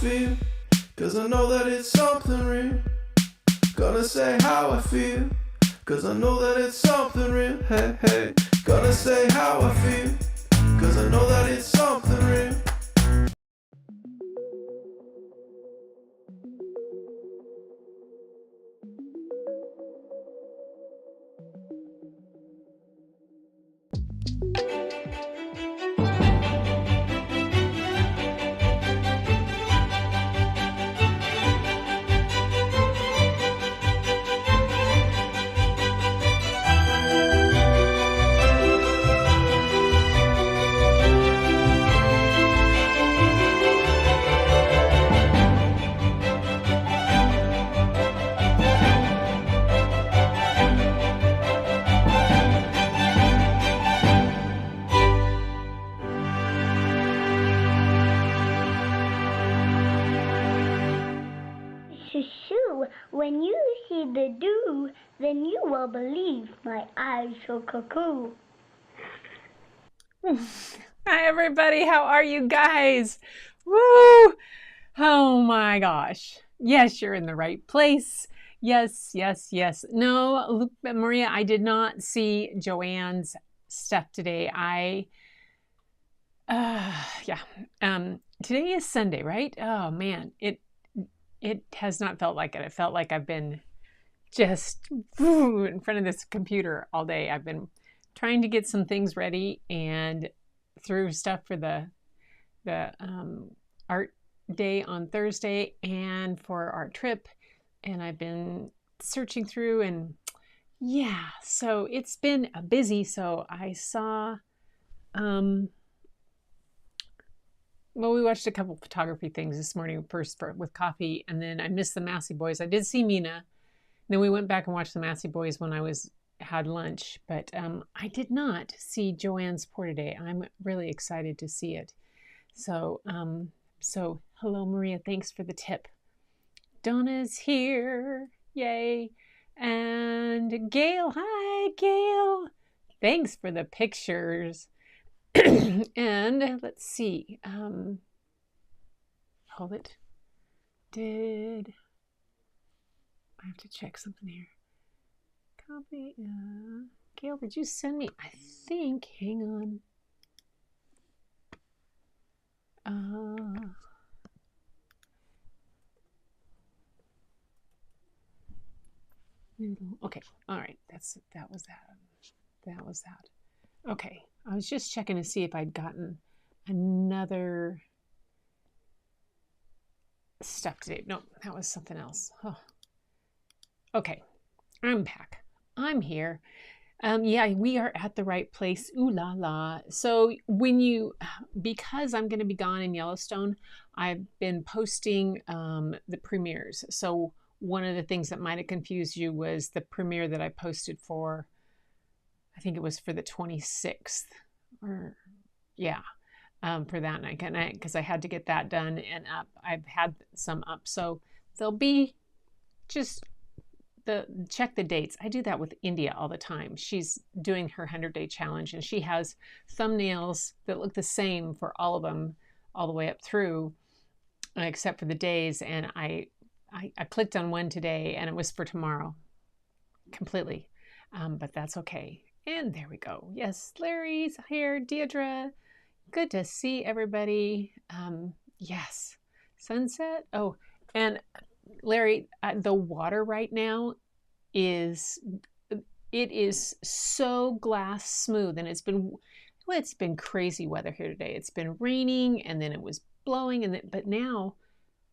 feel, cause I know that it's something real. Gonna say how I feel, cause I know that it's something real. Hey, hey. Gonna say how I feel, cause I know that it's something real. Shoo, when you see the dew, then you will believe my eyes so cuckoo. Hi, everybody. How are you guys? Woo! Oh my gosh. Yes, you're in the right place. Yes, yes, yes. No, Maria, I did not see Joanne's stuff today. Yeah. Today is Sunday, right? Oh man, it has not felt like it. It felt like I've been just in front of this computer all day. I've been trying to get some things ready and through stuff for the art day on Thursday and for our trip. And I've been searching through and yeah, so it's been busy. So I saw, well, we watched a couple photography things this morning first with coffee, and then I missed the Massey Boys. I did see Mina. Then we went back and watched the Massey Boys when I had lunch, but I did not see Joanne's pour today. I'm really excited to see it. So, so hello, Maria. Thanks for the tip. Donna's here. Yay. And Gail. Hi, Gail. Thanks for the pictures. And let's see. Hold it. I have to check something here. Copy. Gail, did you send me? I think. Hang on. Okay. All right. That was that. Okay. I was just checking to see if I'd gotten another stuff today. No, that was something else. Oh. Okay. I'm back. I'm here. Yeah, we are at the right place. Ooh la la. So because I'm going to be gone in Yellowstone, I've been posting the premieres. So one of the things that might have confused you was the premiere that I posted for, I think it was for the 26th, or yeah, for that night, because I had to get that done and up. I've had some up, so they'll be just check the dates. I do that with India all the time. She's doing her 100-day challenge, and she has thumbnails that look the same for all of them, all the way up through, except for the days. And I clicked on one today, and it was for tomorrow, completely. But that's okay. And there we go. Yes, Larry's here. Deirdre, good to see everybody. Yes, sunset. Oh, and Larry, the water right now is so glass smooth, and it's been crazy weather here today. It's been raining, and then it was blowing, but now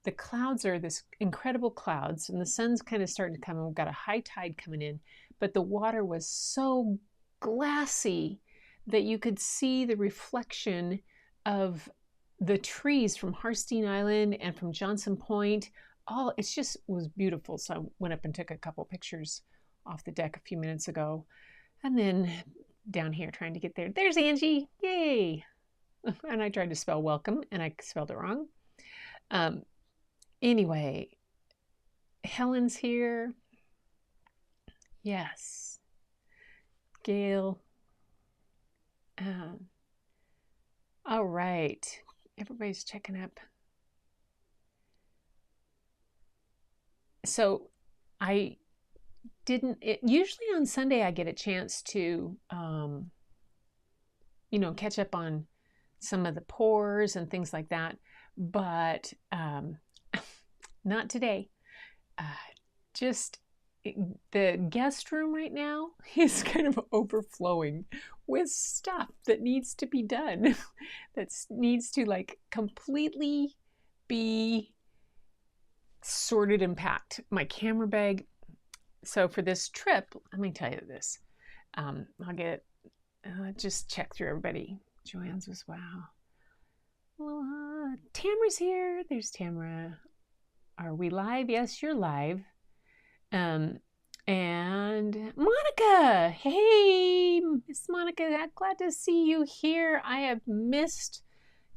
the clouds are this incredible clouds, and the sun's kind of starting to come, and we've got a high tide coming in, but the water was so glassy that you could see the reflection of the trees from Harstein Island and from Johnson Point. It just was beautiful. So I went up and took a couple pictures off the deck a few minutes ago. And then down here trying to get there. There's Angie. Yay. And I tried to spell welcome, and I spelled it wrong. Anyway, Helen's here. Yes. Gail. All right. Everybody's checking up. so I didn't, usually on Sunday I get a chance to, catch up on some of the pours and things like that, but not today. Just the guest room right now is kind of overflowing with stuff that needs to be done, that needs to like completely be sorted and packed. My camera bag. So for this trip, let me tell you this. I'll get just check through everybody. Joanne's was wow. Well, Tamara's here. There's Tamara. Are we live? Yes, you're live. And Monica. Hey, Miss Monica. Glad to see you here. I have missed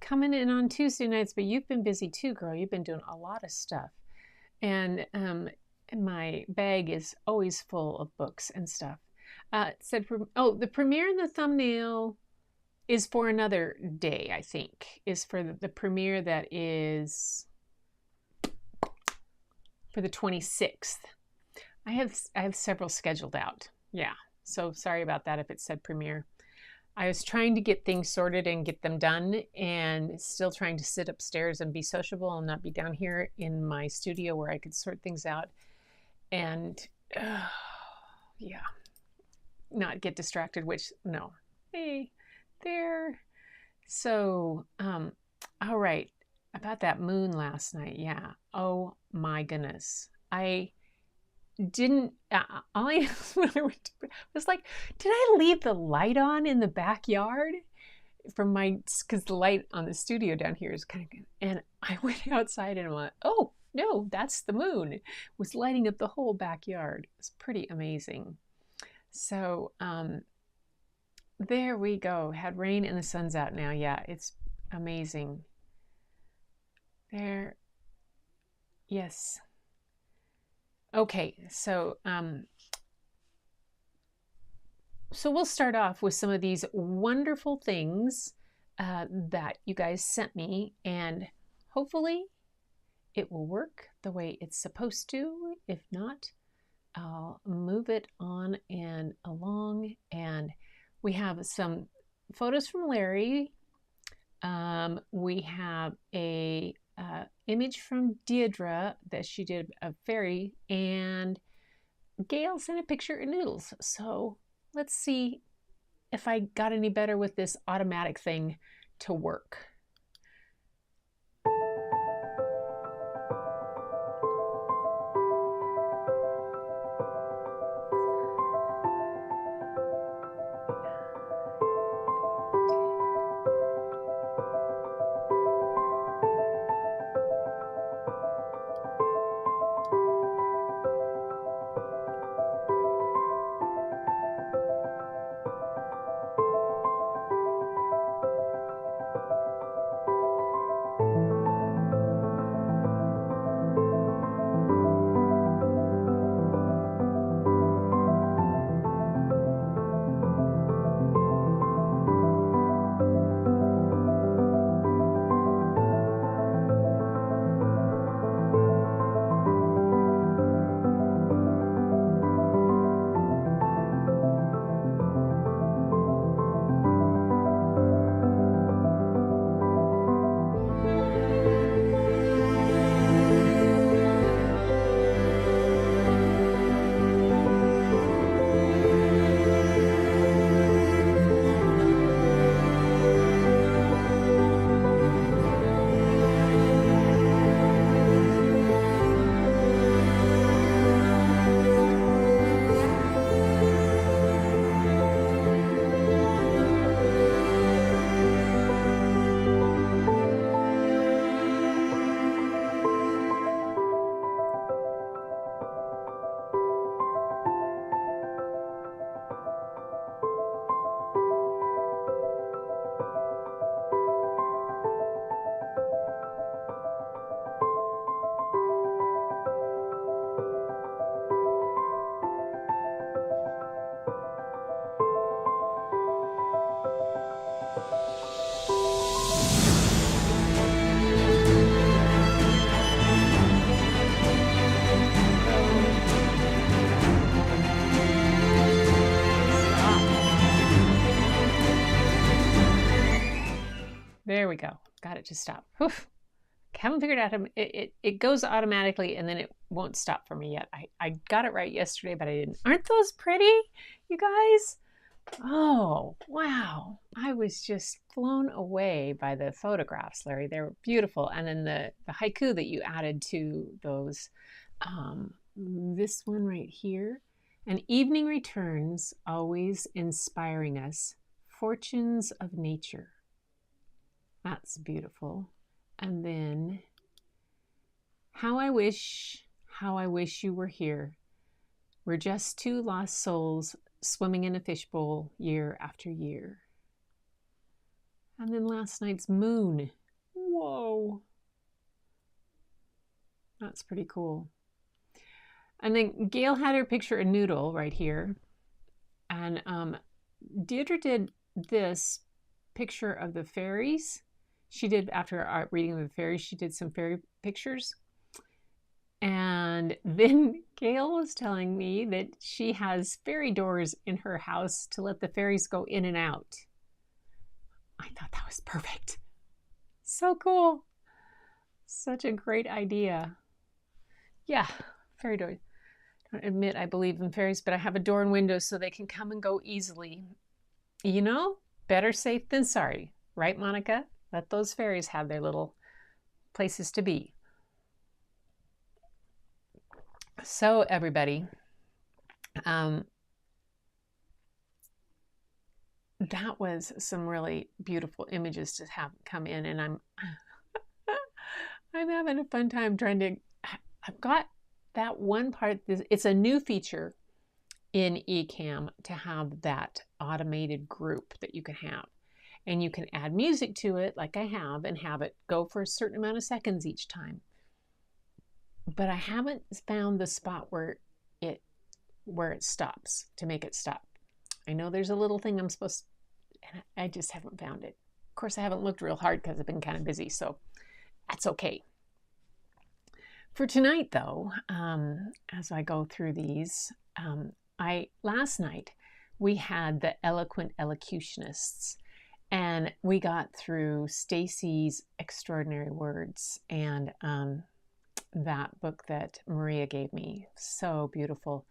coming in on Tuesday nights, but you've been busy too, girl. You've been doing a lot of stuff. And my bag is always full of books and stuff. It said, the premiere and the thumbnail is for another day, I think. Is for the premiere that is for the 26th. I have several scheduled out. Yeah, so sorry about that if it said premiere. I was trying to get things sorted and get them done, and still trying to sit upstairs and be sociable and not be down here in my studio where I could sort things out and not get distracted, which no. Hey, there. So, all right, about that moon last night. Yeah. Oh my goodness. I didn't, all I was like, did I leave the light on in the backyard because the light on the studio down here is kind of good. And I went outside and I went, oh no, that's the moon. It was lighting up the whole backyard. It's pretty amazing. So, there we go. Had rain and the sun's out now. Yeah, it's amazing. There. Yes. Okay, so we'll start off with some of these wonderful things that you guys sent me, and hopefully it will work the way it's supposed to. If not, I'll move it on and along. And we have some photos from Larry. We have a image from Deirdre that she did a fairy, and Gail sent a picture of noodles. So let's see if I got any better with this automatic thing to work. There we go. Got it to stop. Whew. Haven't figured out how it goes automatically and then it won't stop for me yet. I got it right yesterday, but I didn't. Aren't those pretty, you guys? Oh, wow. I was just blown away by the photographs, Larry. They were beautiful. And then the haiku that you added to those. This one right here. An evening returns, always inspiring us. Fortunes of nature. That's beautiful. And then, how I wish you were here. We're just two lost souls swimming in a fishbowl year after year. And then last night's moon. Whoa. That's pretty cool. And then Gail had her picture a noodle right here. And Deirdre did this picture of the fairies. She did, after our reading of the fairies, she did some fairy pictures. And then Gail was telling me that she has fairy doors in her house to let the fairies go in and out. I thought that was perfect. So cool. Such a great idea. Yeah, fairy doors. I don't admit I believe in fairies, but I have a door and window so they can come and go easily. You know, better safe than sorry. Right, Monica? Let those fairies have their little places to be. So everybody, that was some really beautiful images to have come in, and I'm having a fun time trying to. I've got that one part. It's a new feature in Ecamm to have that automated group that you can have. And you can add music to it like I have and have it go for a certain amount of seconds each time. But I haven't found the spot where it stops, to make it stop. I know there's a little thing I'm supposed to, and I just haven't found it. Of course, I haven't looked real hard because I've been kind of busy, so that's okay. For tonight, though, as I go through these, last night we had the Eloquent Elocutionists. And we got through Stacy's Extraordinary Words and that book that Maria gave me. So beautiful.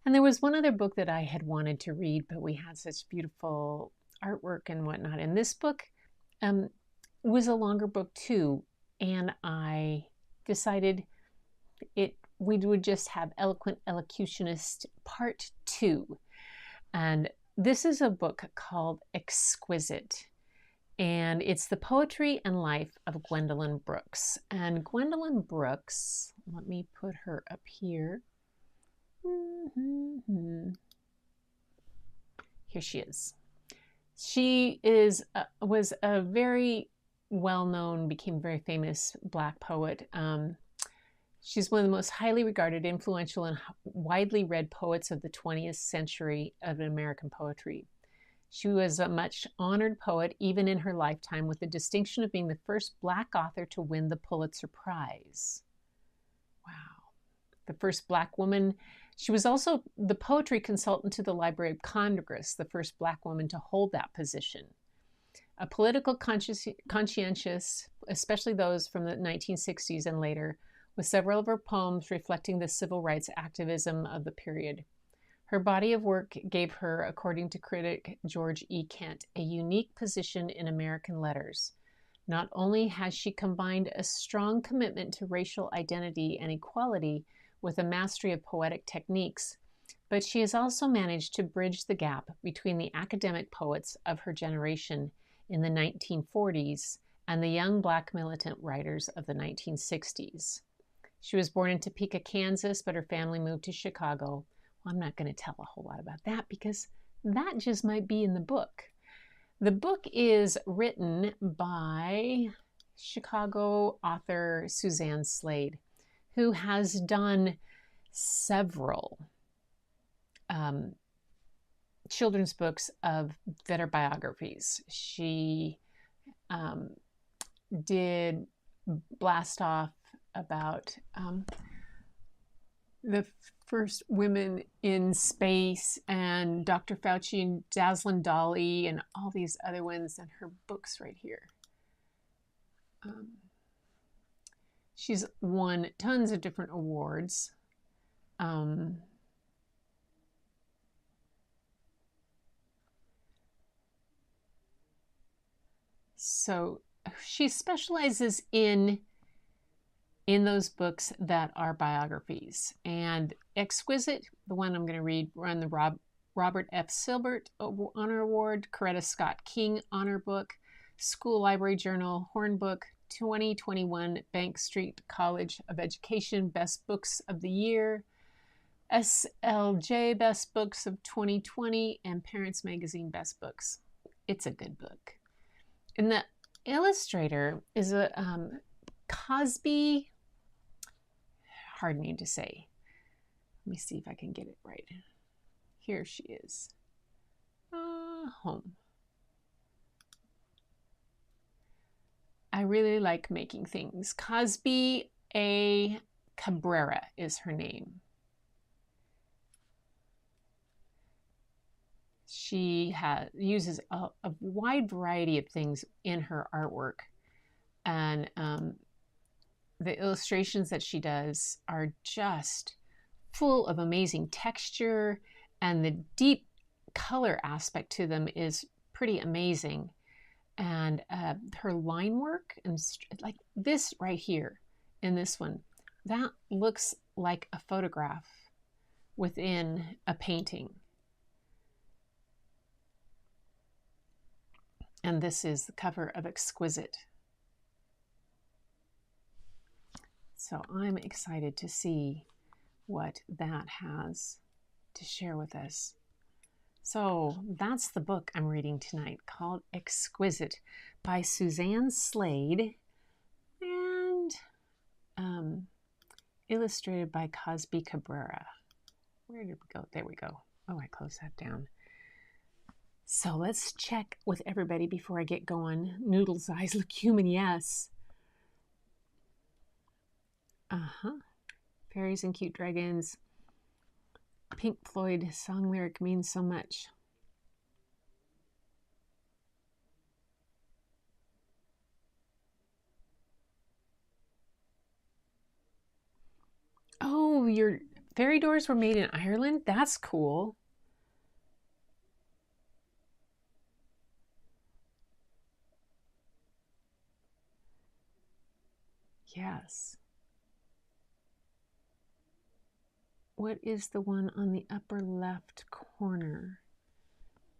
And there was one other book that I had wanted to read, but we had such beautiful artwork and whatnot. And this book was a longer book too. And I decided we would just have Eloquent Elocutionist Part 2. And this is a book called Exquisite, and it's the poetry and life of Gwendolyn Brooks. And Gwendolyn Brooks, let me put her up here. Here she is. She was a very well-known, became very famous Black poet. She's one of the most highly regarded, influential, and widely read poets of the 20th century of American poetry. She was a much honored poet, even in her lifetime, with the distinction of being the first Black author to win the Pulitzer Prize. Wow. The first Black woman. She was also the poetry consultant to the Library of Congress, the first Black woman to hold that position. A political conscientious, especially those from the 1960s and later, with several of her poems reflecting the civil rights activism of the period. Her body of work gave her, according to critic George E. Kent, a unique position in American letters. Not only has she combined a strong commitment to racial identity and equality with a mastery of poetic techniques, but she has also managed to bridge the gap between the academic poets of her generation in the 1940s and the young Black militant writers of the 1960s. She was born in Topeka, Kansas, but her family moved to Chicago. Well, I'm not going to tell a whole lot about that because that just might be in the book. The book is written by Chicago author Suzanne Slade, who has done several children's books that are biographies. She did Blast Off about the first women in space, and Dr. Fauci and Dazzlin' Dolly and all these other ones, and her books right here. she's won tons of different awards. So she specializes in those books that are biographies. And Exquisite, the one I'm going to read, won the Robert F. Silbert Honor Award, Coretta Scott King Honor Book, School Library Journal Horn Book, 2021 Bank Street College of Education Best Books of the Year, SLJ Best Books of 2020, and Parents Magazine Best Books. It's a good book. And the illustrator is a Cosby, hard name to say. Let me see if I can get it right. Here she is. Home. I really like making things. Cosby A. Cabrera is her name. She uses a wide variety of things in her artwork. And the illustrations that she does are just full of amazing texture, and the deep color aspect to them is pretty amazing. And her line work, and like this right here in this one, that looks like a photograph within a painting. And this is the cover of Exquisite. So I'm excited to see what that has to share with us. So that's the book I'm reading tonight, called Exquisite by Suzanne Slade, and illustrated by Cosby Cabrera. Where did we go? There we go. Oh, I closed that down. So let's check with everybody before I get going. Noodle's Eyes Look Human, yes. Fairies and Cute Dragons. Pink Floyd song lyric means so much. Oh, your fairy doors were made in Ireland? That's cool. Yes. What is the one on the upper left corner?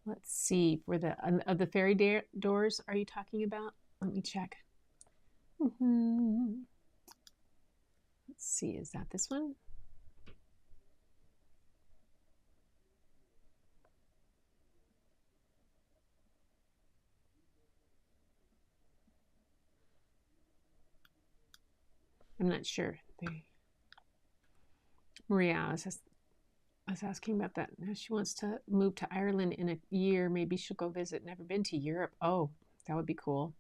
Let's see. For the fairy doors, are you talking about? Let me check. Let's see. Is that this one? I'm not sure. Maria was asking about that. She wants to move to Ireland in a year. Maybe she'll go visit. Never been to Europe. Oh, that would be cool.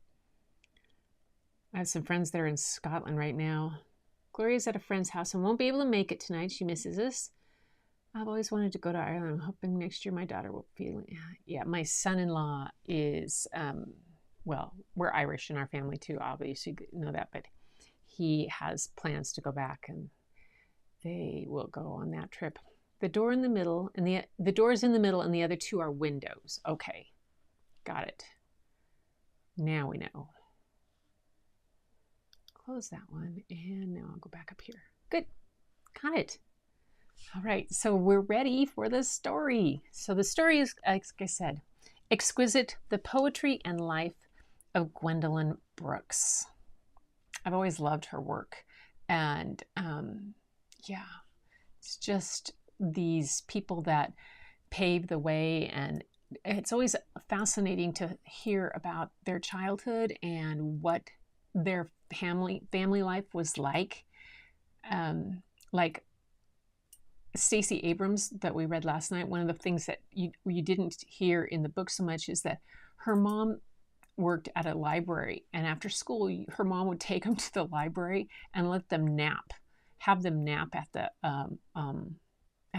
I have some friends that are in Scotland right now. Gloria's at a friend's house and won't be able to make it tonight. She misses us. I've always wanted to go to Ireland. I'm hoping next year my daughter will feel it. Yeah, my son-in-law is, well, we're Irish in our family too, obviously, you know that, but he has plans to go back, and they will go on that trip. The door in the middle, and the door's in the middle, and the other two are windows. Okay, got it. Now we know. Close that one, and now I'll go back up here. Good, got it. All right, so we're ready for the story. So the story is, like I said, Exquisite, the Poetry and Life of Gwendolyn Brooks. I've always loved her work, and yeah, it's just these people that paved the way, and it's always fascinating to hear about their childhood and what their family life was like. Like Stacey Abrams that we read last night, one of the things that you didn't hear in the book so much is that her mom worked at a library, and after school her mom would take them to the library and let them have them nap at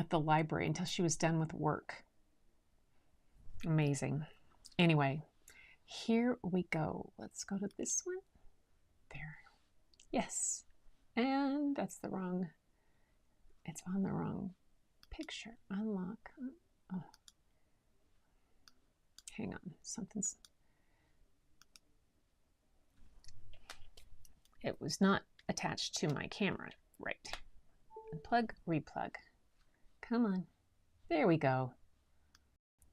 the library until she was done with work. Amazing. Anyway, here we go. Let's go to this one. Yes. And that's the wrong, it's on the wrong picture. Unlock. Oh. Hang on, something's, it was not attached to my camera. Right. Unplug, replug. Come on. There we go.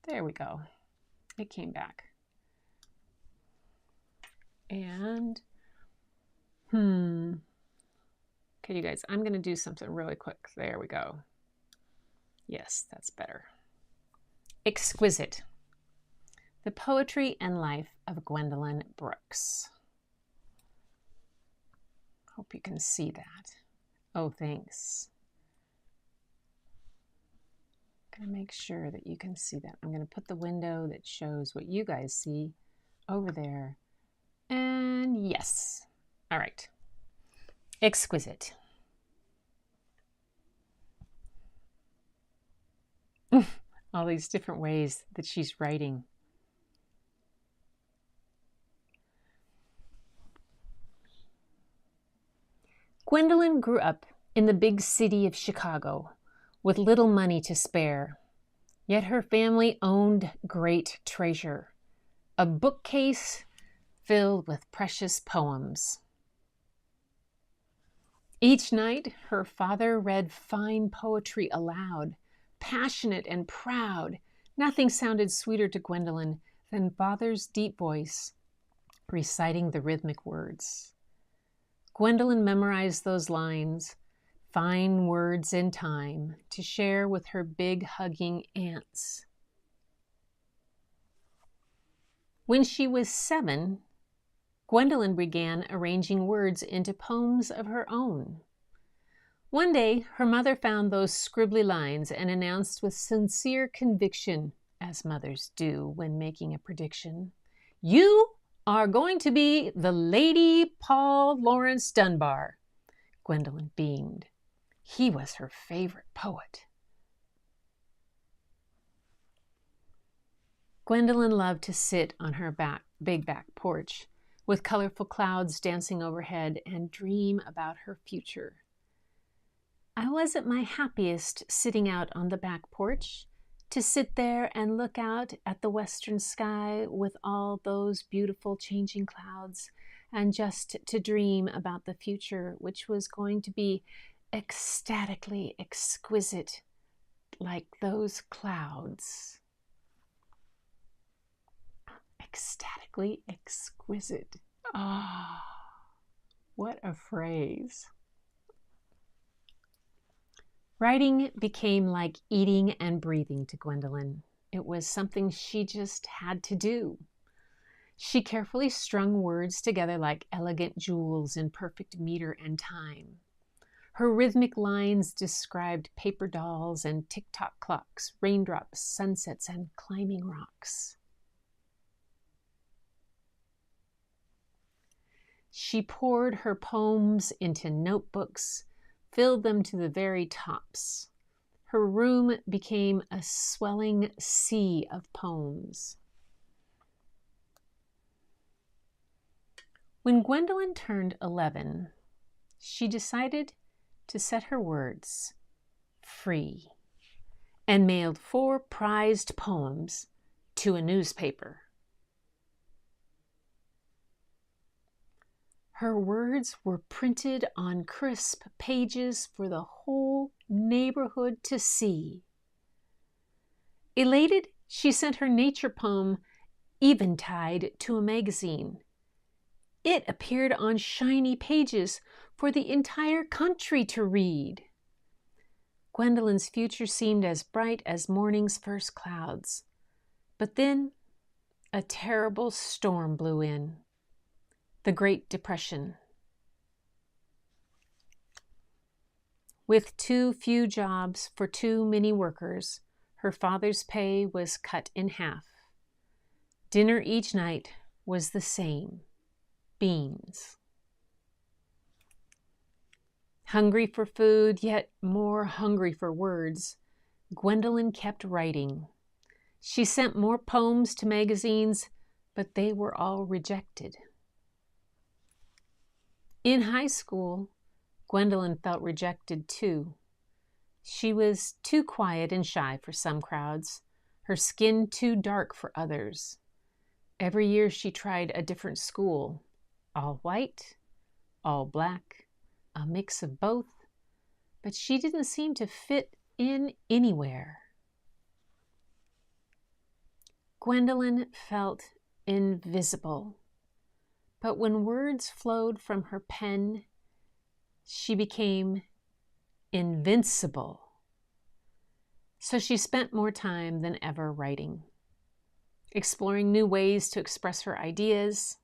There we go. It came back. And, okay, you guys, I'm going to do something really quick. There we go. Yes, that's better. Exquisite. The Poetry and Life of Gwendolyn Brooks. Hope you can see that. Oh, thanks. I'm going to make sure that you can see that. I'm going to put the window that shows what you guys see over there. And yes. All right. Exquisite. All these different ways that she's writing. Gwendolyn grew up in the big city of Chicago with little money to spare. Yet her family owned great treasure, a bookcase filled with precious poems. Each night, her father read fine poetry aloud, passionate and proud. Nothing sounded sweeter to Gwendolyn than Father's deep voice reciting the rhythmic words. Gwendolyn memorized those lines, fine words in time, to share with her big hugging aunts. When she was 7, Gwendolyn began arranging words into poems of her own. One day, her mother found those scribbly lines and announced with sincere conviction, as mothers do when making a prediction, "You are going to be the Lady Paul Laurence Dunbar." Gwendolyn beamed. He was her favorite poet. Gwendolyn loved to sit on her big back porch with colorful clouds dancing overhead and dream about her future. I was at my happiest sitting out on the back porch, to sit there and look out at the western sky with all those beautiful changing clouds, and just to dream about the future, which was going to be ecstatically exquisite like those clouds. Ecstatically exquisite. Ah, what a phrase. Writing became like eating and breathing to Gwendolyn. It was something she just had to do. She carefully strung words together like elegant jewels in perfect meter and time. Her rhythmic lines described paper dolls and tick-tock clocks, raindrops, sunsets, and climbing rocks. She poured her poems into notebooks, filled them to the very tops. Her room became a swelling sea of poems. When Gwendolyn turned 11, she decided to set her words free and mailed 4 prized poems to a newspaper. Her words were printed on crisp pages for the whole neighborhood to see. Elated, she sent her nature poem, Eventide, to a magazine. It appeared on shiny pages for the entire country to read. Gwendolyn's future seemed as bright as morning's first clouds. But then a terrible storm blew in. The Great Depression. With too few jobs for too many workers, her father's pay was cut in half. Dinner each night was the same: beans. Hungry for food, yet more hungry for words, Gwendolyn kept writing. She sent more poems to magazines, but they were all rejected. In high school, Gwendolyn felt rejected too. She was too quiet and shy for some crowds, her skin too dark for others. Every year she tried a different school, all white, all black, a mix of both, but she didn't seem to fit in anywhere. Gwendolyn felt invisible, but when words flowed from her pen, she became invincible. So she spent more time than ever writing, exploring new ways to express her ideas.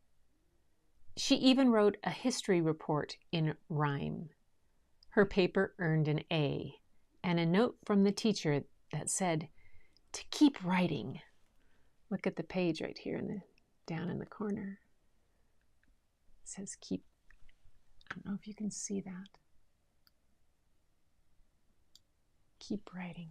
She even wrote a history report in rhyme. Her paper earned an A and a note from the teacher that said to keep writing. Look at the page right here down in the corner. It says keep. I don't know if you can see that. Keep writing.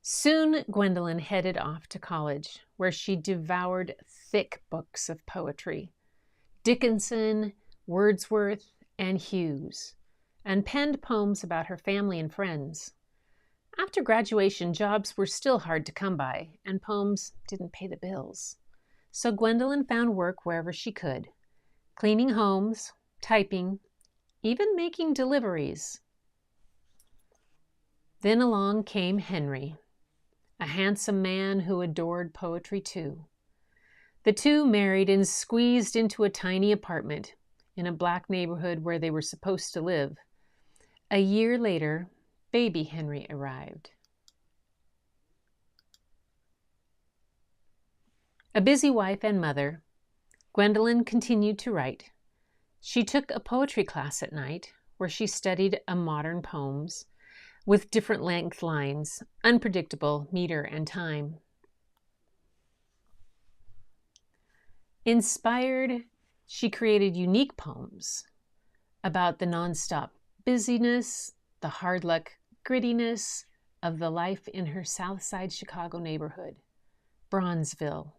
Soon Gwendolyn headed off to college, where she devoured thick books of poetry, Dickinson, Wordsworth, and Hughes, and penned poems about her family and friends. After graduation, jobs were still hard to come by, and poems didn't pay the bills. So Gwendolyn found work wherever she could, cleaning homes, typing, even making deliveries. Then along came Henry, a handsome man who adored poetry too. The two married and squeezed into a tiny apartment in a black neighborhood where they were supposed to live. A year later, baby Henry arrived. A busy wife and mother, Gwendolyn continued to write. She took a poetry class at night where she studied modern poems with different length lines, unpredictable meter and time. Inspired, she created unique poems about the nonstop busyness, the hard luck grittiness of the life in her South Side Chicago neighborhood, Bronzeville,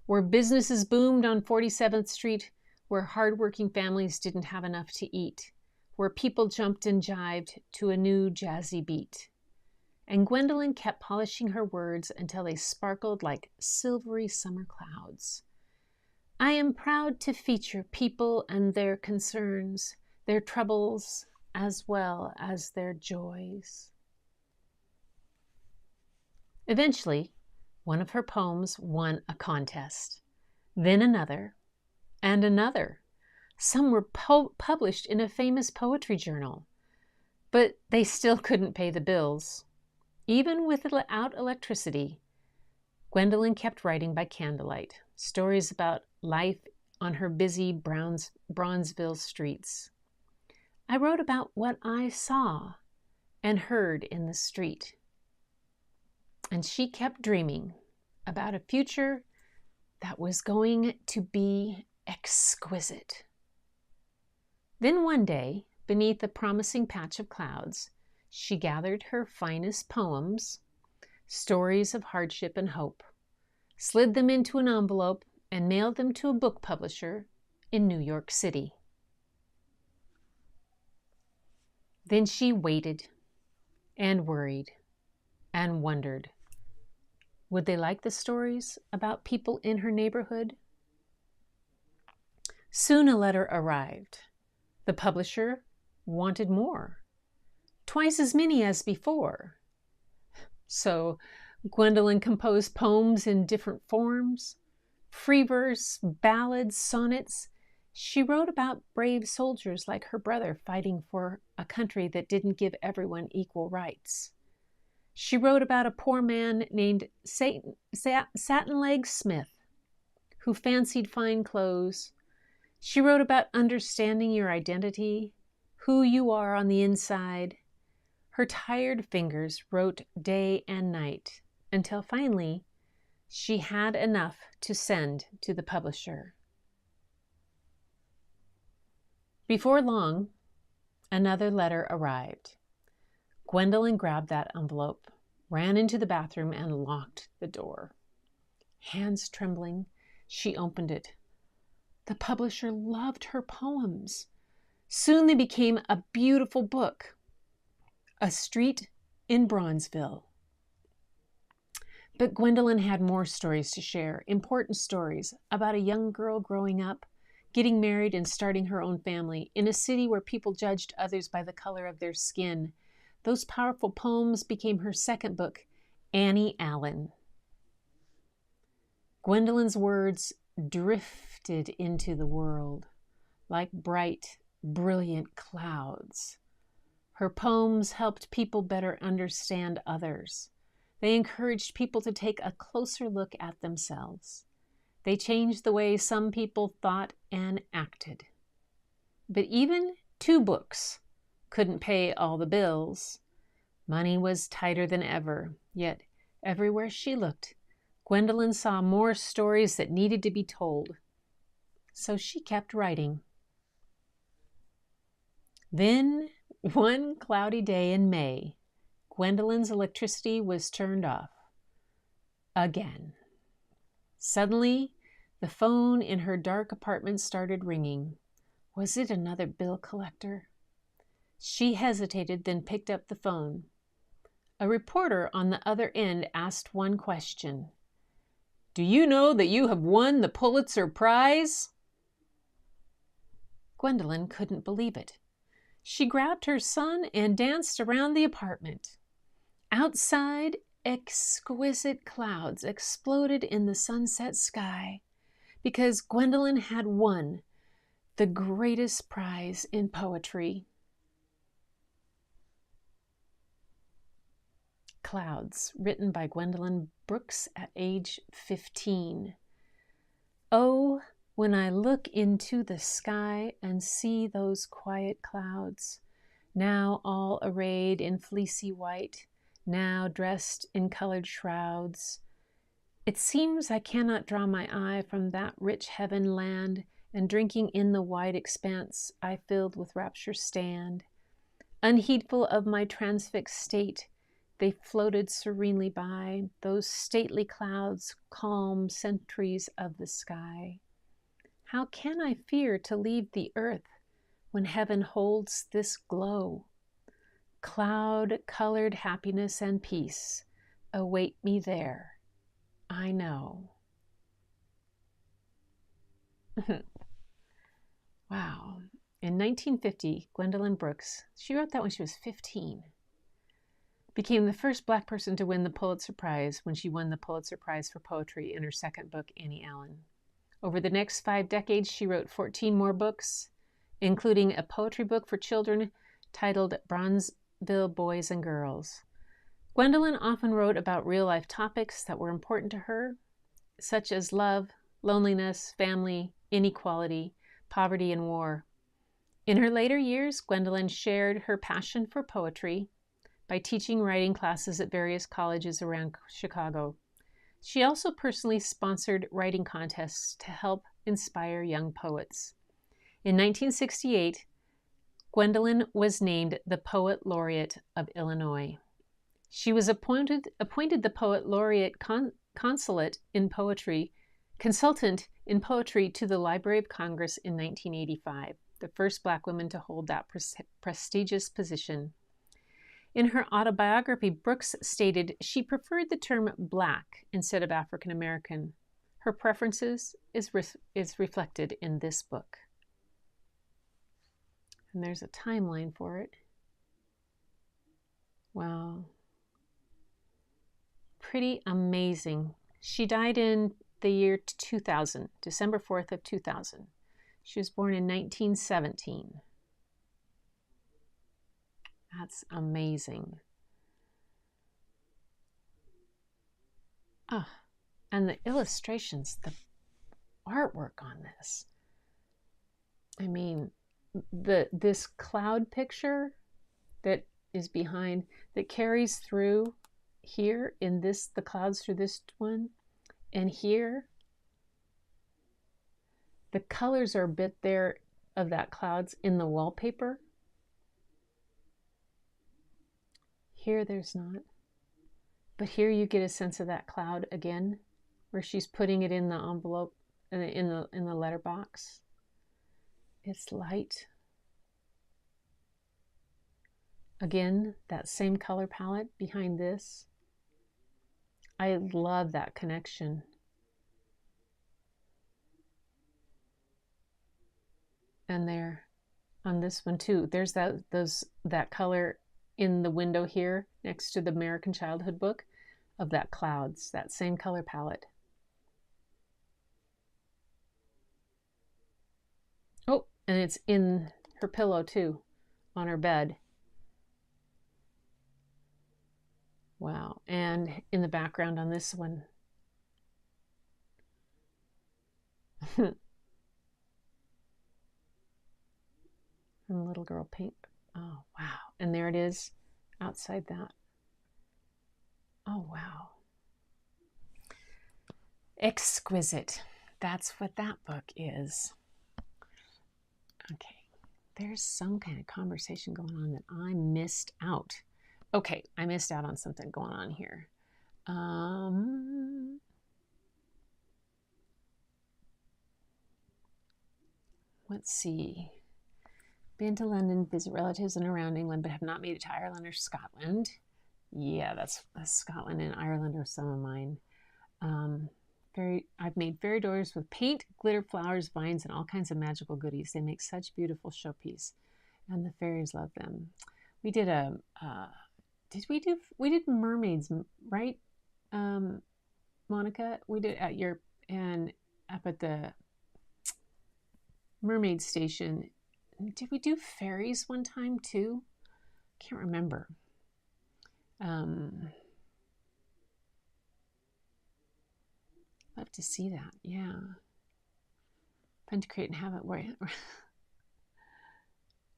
where businesses boomed on 47th Street, where hardworking families didn't have enough to eat, where people jumped and jived to a new jazzy beat. And Gwendolyn kept polishing her words until they sparkled like silvery summer clouds. I am proud to feature people and their concerns, their troubles, as well as their joys. Eventually, one of her poems won a contest, then another, and another. Some were published in a famous poetry journal, but they still couldn't pay the bills. Even without electricity, Gwendolyn kept writing by candlelight, stories about life on her busy Bronzeville streets. I wrote about what I saw and heard in the street. And she kept dreaming about a future that was going to be exquisite. Then one day, beneath a promising patch of clouds, she gathered her finest poems, stories of hardship and hope, slid them into an envelope, and mailed them to a book publisher in New York City. Then she waited and worried and wondered, would they like the stories about people in her neighborhood? Soon a letter arrived. The publisher wanted more, twice as many as before. So Gwendolyn composed poems in different forms, free verse, ballads, sonnets. She wrote about brave soldiers like her brother fighting for a country that didn't give everyone equal rights. She wrote about a poor man named Satin-Leg Smith who fancied fine clothes. She wrote about understanding your identity, who you are on the inside. Her tired fingers wrote day and night until finally she had enough to send to the publisher. Before long, another letter arrived. Gwendolyn grabbed that envelope, ran into the bathroom, and locked the door. Hands trembling, she opened it, The publisher loved her poems. Soon they became a beautiful book, A Street in Bronzeville. But Gwendolyn had more stories to share, important stories about a young girl growing up, getting married and starting her own family in a city where people judged others by the color of their skin. Those powerful poems became her second book, Annie Allen. Gwendolyn's words drifted into the world like bright, brilliant clouds. Her poems helped people better understand others. They encouraged people to take a closer look at themselves. They changed the way some people thought and acted. But even 2 books couldn't pay all the bills. Money was tighter than ever, yet everywhere she looked, Gwendolyn saw more stories that needed to be told. So she kept writing. Then, one cloudy day in May, Gwendolyn's electricity was turned off. Again. Suddenly, the phone in her dark apartment started ringing. Was it another bill collector? She hesitated, then picked up the phone. A reporter on the other end asked one question. "Do you know that you have won the Pulitzer Prize?" Gwendolyn couldn't believe it. She grabbed her son and danced around the apartment. Outside, exquisite clouds exploded in the sunset sky because Gwendolyn had won the greatest prize in poetry. Clouds, written by Gwendolyn Brooks at age 15. Oh, when I look into the sky and see those quiet clouds, now all arrayed in fleecy white, now dressed in colored shrouds, it seems I cannot draw my eye from that rich heaven land, and drinking in the wide expanse I filled with rapture stand. Unheedful of my transfixed state, they floated serenely by, those stately clouds, calm sentries of the sky. How can I fear to leave the earth when heaven holds this glow? Cloud-colored happiness and peace await me there, I know. Wow. In 1950, Gwendolyn Brooks, she wrote that when she was 15, became the first Black person to win the Pulitzer Prize when she won the Pulitzer Prize for Poetry in her second book, Annie Allen. Over the next 5 decades, she wrote 14 more books, including a poetry book for children titled Bronzeville Boys and Girls. Gwendolyn often wrote about real-life topics that were important to her, such as love, loneliness, family, inequality, poverty, and war. In her later years, Gwendolyn shared her passion for poetry by teaching writing classes at various colleges around Chicago. She also personally sponsored writing contests to help inspire young poets. In 1968, Gwendolyn was named the Poet Laureate of Illinois. She was appointed the Poet Laureate consultant in poetry to the Library of Congress in 1985, the first Black woman to hold that prestigious position. In her autobiography, Brooks stated she preferred the term Black instead of African American. Her preferences is reflected in this book. And there's a timeline for it. Wow. Pretty amazing. She died in the year 2000, December 4th of 2000. She was born in 1917. That's amazing. And the illustrations, the artwork on this. I mean, this cloud picture that is behind, that carries through here in this, the clouds through this one, and here, the colors are a bit there of that clouds in the wallpaper. Here there's not. But here you get a sense of that cloud again, where she's putting it in the envelope in the letterbox. It's light. Again, that same color palette behind this. I love that connection. And there on this one too, there's that color in the window here next to the American Childhood book of that clouds, that same color palette. Oh, and it's in her pillow too, on her bed. Wow. And in the background on this one. And the little girl paint. Oh, wow. And there it is outside that. Oh, wow. Exquisite. That's what that book is. Okay. There's some kind of conversation going on that I missed out. Okay, I missed out on something going on here. Let's see. Been to London, visit relatives and around England, but have not made it to Ireland or Scotland. Yeah, that's Scotland and Ireland are some of mine. I've made fairy doors with paint, glitter, flowers, vines, and all kinds of magical goodies. They make such beautiful showpiece, and the fairies love them. We did we did mermaids, right, Monica? We did up at the mermaid station. Did we do fairies one time too? Can't remember. Love to see that. Yeah. Fun to create and have it where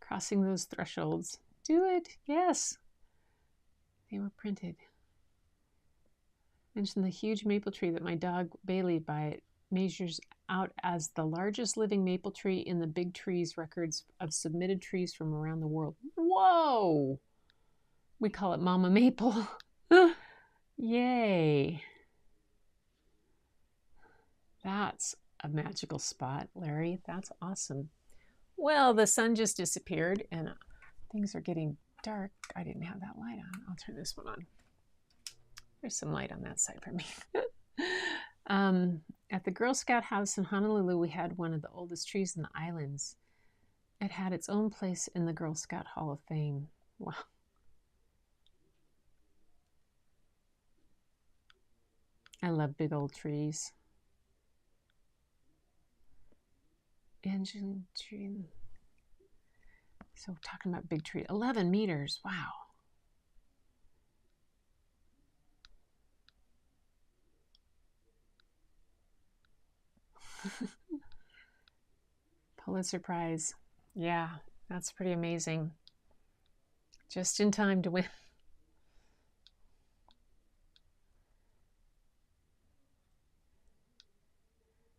crossing those thresholds. Do it. Yes. They were printed. Mentioned the huge maple tree that my dog Bailey by it measures out as the largest living maple tree in the Big Trees records of submitted trees from around the world. Whoa! We call it Mama Maple. Yay! That's a magical spot, Larry. That's awesome. Well, the sun just disappeared and things are getting dark. I didn't have that light on. I'll turn this one on. There's some light on that side for me. At the Girl Scout house in Honolulu, we had one of the oldest trees in the islands. It had its own place in the Girl Scout Hall of Fame. Wow. I love big old trees. Angeline tree. So talking about big tree, 11 meters. Wow. Pulitzer Prize. Yeah, that's pretty amazing. Just in time to win.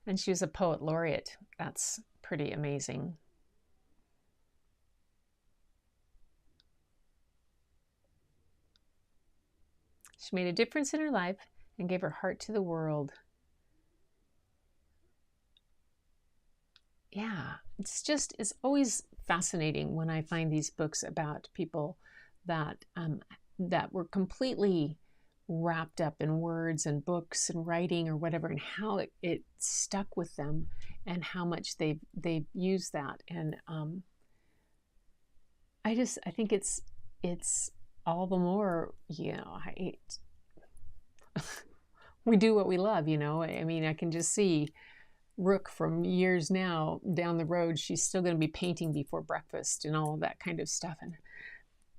And she was a poet laureate. That's pretty amazing. She made a difference in her life and gave her heart to the world. Yeah, it's always fascinating when I find these books about people that were completely wrapped up in words and books and writing or whatever, and how it stuck with them and how much they've used that. And I think it's all the more, we do what we love, I mean, I can just see Rook from years now down the road. She's still going to be painting before breakfast and all of that kind of stuff. And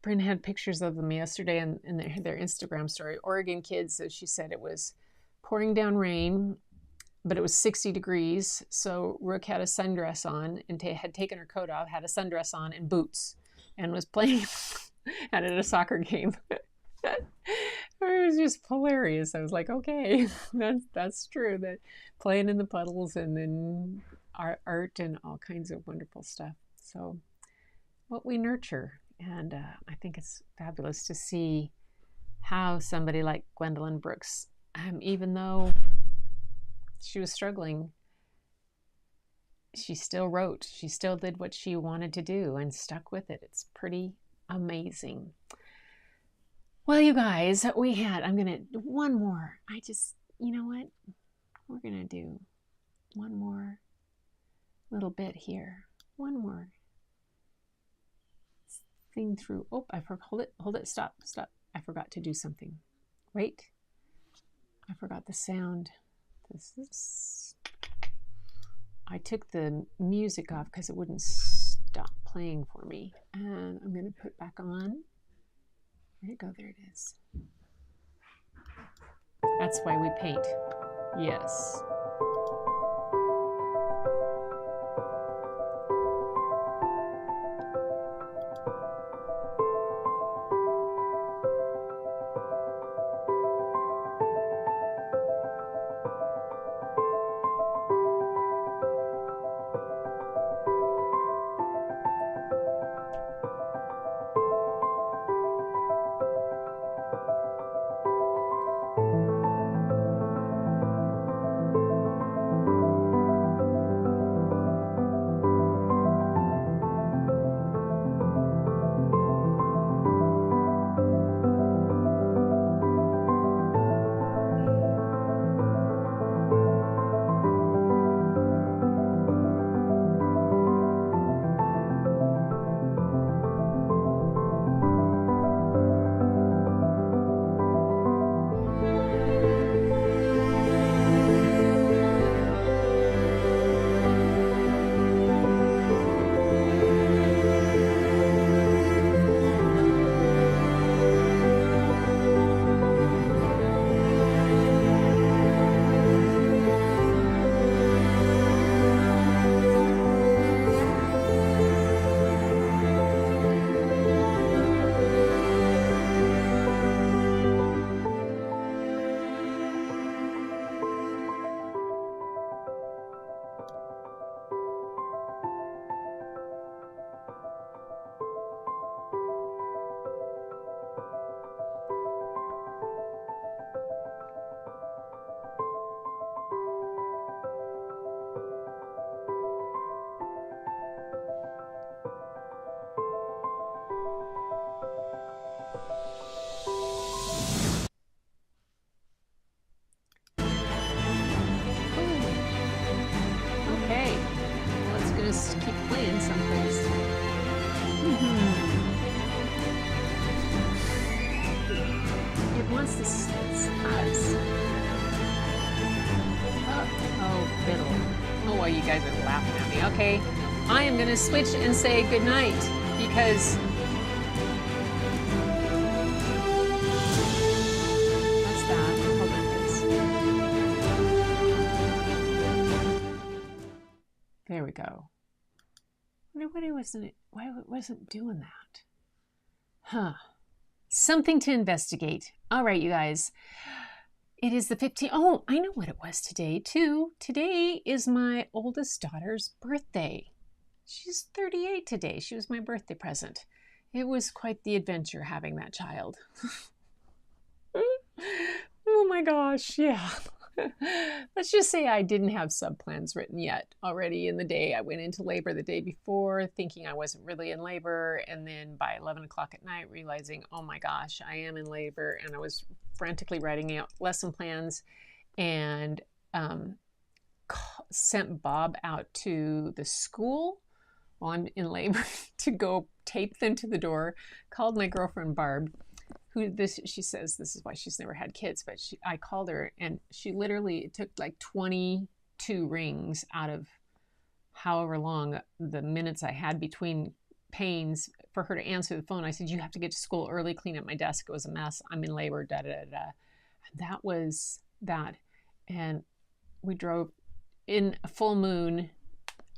Bryn had pictures of them yesterday in their Instagram story. Oregon kids, as she said, it was pouring down rain, but it was 60 degrees. So Rook had a sundress on and had taken her coat off, had a sundress on and boots, and was playing at a soccer game. It was just hilarious. I was like, okay, that's true. That playing in the puddles and then art and all kinds of wonderful stuff. So what we nurture. And I think it's fabulous to see how somebody like Gwendolyn Brooks, even though she was struggling, she still wrote. She still did what she wanted to do and stuck with it. It's pretty amazing. Well, you guys, I'm going to, one more. You know what? We're going to do one more little bit here. One more thing through. Oh, I forgot. Hold it. Stop. I forgot to do something. Wait. I forgot the sound. I took the music off because it wouldn't stop playing for me. And I'm going to put it back on. Where'd it go? There it is. That's why we paint. Yes. Just keep playing someplace. It wants to us. Oh, fiddle. Oh, well, you guys are laughing at me. Okay, I am going to switch and say goodnight because that's that. Hold on, please. There we go. Why wasn't doing that? Huh. Something to investigate. All right, you guys. It is the 15th. Oh, I know what it was today, too. Today is my oldest daughter's birthday. She's 38 today. She was my birthday present. It was quite the adventure having that child. Oh my gosh, yeah. Let's just say I didn't have sub-plans written yet already in the day. I went into labor the day before thinking I wasn't really in labor, and then by 11 o'clock at night realizing, oh my gosh, I am in labor, and I was frantically writing out lesson plans and sent Bob out to the school while I'm in labor to go tape them to the door, called my girlfriend Barb, she says this is why she's never had kids, but I called her and she literally, it took like 22 rings out of however long the minutes I had between pains for her to answer the phone. I said, you have to get to school early, clean up my desk. It was a mess. I'm in labor, da da da da. And that was that. And we drove in a full moon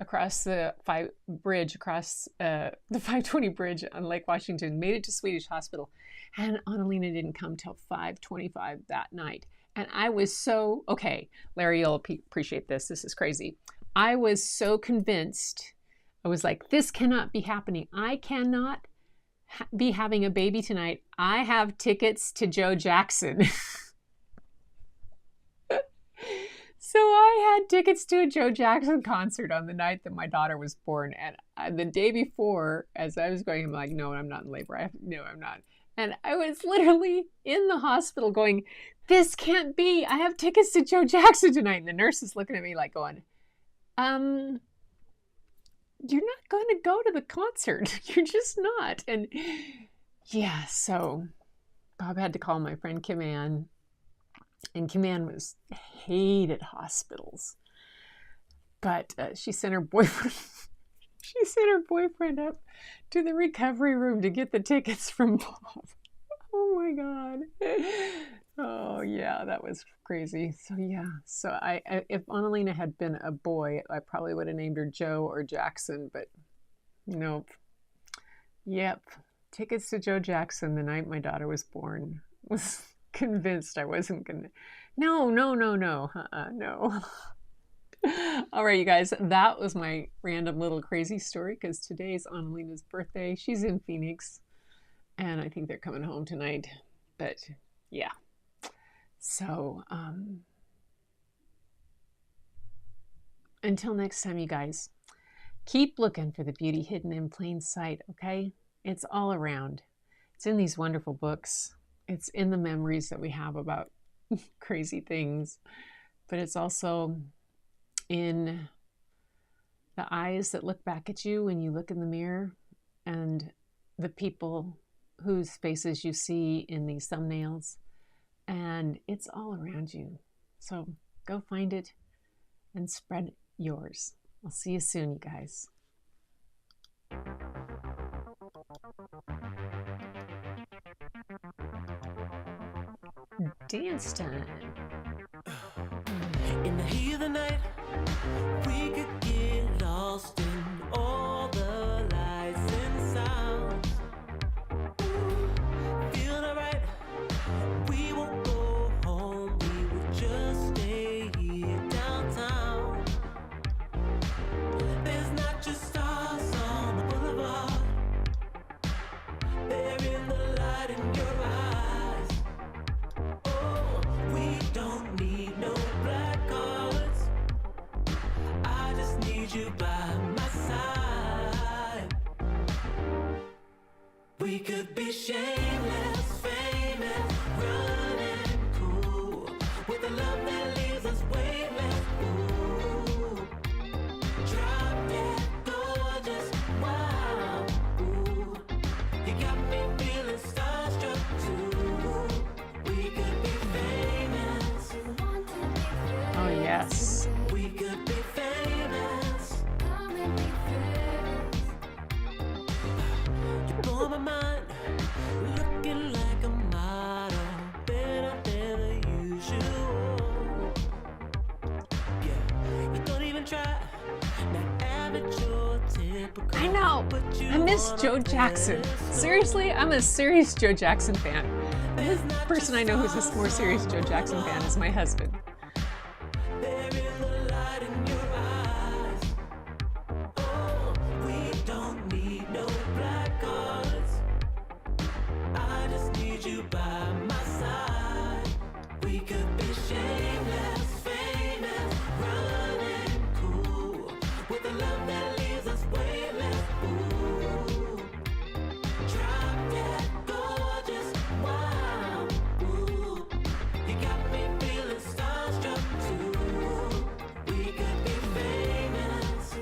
across the 520 bridge on Lake Washington, made it to Swedish Hospital. And Annalena didn't come till 5:25 that night. And I was so, okay, Larry, you'll appreciate this. This is crazy. I was so convinced. I was like, this cannot be happening. I cannot be having a baby tonight. I have tickets to Joe Jackson. So I had had tickets to a Joe Jackson concert on the night that my daughter was born. And the day before, as I was going, I'm like, no, I'm not in labor. No, I'm not. And I was literally in the hospital going, this can't be. I have tickets to Joe Jackson tonight. And the nurse is looking at me like going, you're not going to go to the concert. You're just not. And yeah, so Bob had to call my friend Kim Ann. And Kim Ann hated hospitals. But she sent her boyfriend up to the recovery room to get the tickets from Bob. Oh my God. Oh yeah, that was crazy. So yeah, so if Annalena had been a boy, I probably would have named her Joe or Jackson, but nope. Yep, tickets to Joe Jackson the night my daughter was born. Was convinced I wasn't gonna. No. No. All right, you guys, that was my random little crazy story because today's Annalena's birthday. She's in Phoenix, and I think they're coming home tonight. But yeah. So, until next time, you guys, keep looking for the beauty hidden in plain sight, okay? It's all around. It's in these wonderful books. It's in the memories that we have about crazy things, but it's also in the eyes that look back at you when you look in the mirror and the people whose faces you see in these thumbnails. And it's all around you. So go find it and spread yours. I'll see you soon, you guys. Dance time. In the heat of the night, we could get lost in all the lights and sounds. Feeling alright, we won't go home, we will just stay here downtown. There's not just stars on the boulevard, they're in the light in your eyes. Oh, we don't need no black cards, I just need you by my side. We could be shameless, famous, running cool, with a love that leaves us weightless. Ooh, drop dead gorgeous, wow. Ooh, you got me feeling starstruck too. We could be famous. Oh, yes. We could be famous. You blow my mind, looking like a model, better than the usual. Yeah, you don't even try. Not average or typical. I know. I miss Joe Jackson. Seriously, I'm a serious Joe Jackson fan. The person I know who's a more serious Joe Jackson fan is my husband. They're in the light in your eyes. Oh, we don't need no black cards, I just need you by my side. We could be shameless, famous, running cool, with a love that leaves us weightless. Ooh, drop dead gorgeous, wow. Ooh, you got me feeling starstruck too. We could be famous.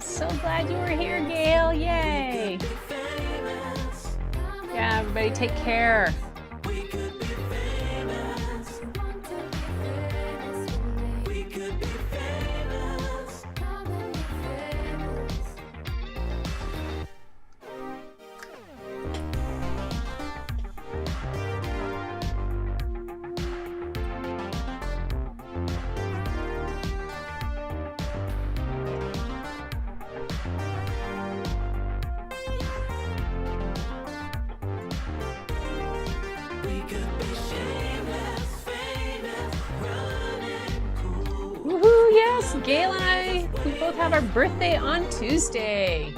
So glad you were here, Gail. Yay. Be famous. Yeah, everybody take care. We could be famous. We could be famous. We could be shameless, famous, running cool. Woohoo, yes, Gail and I, we both have our birthday on Tuesday.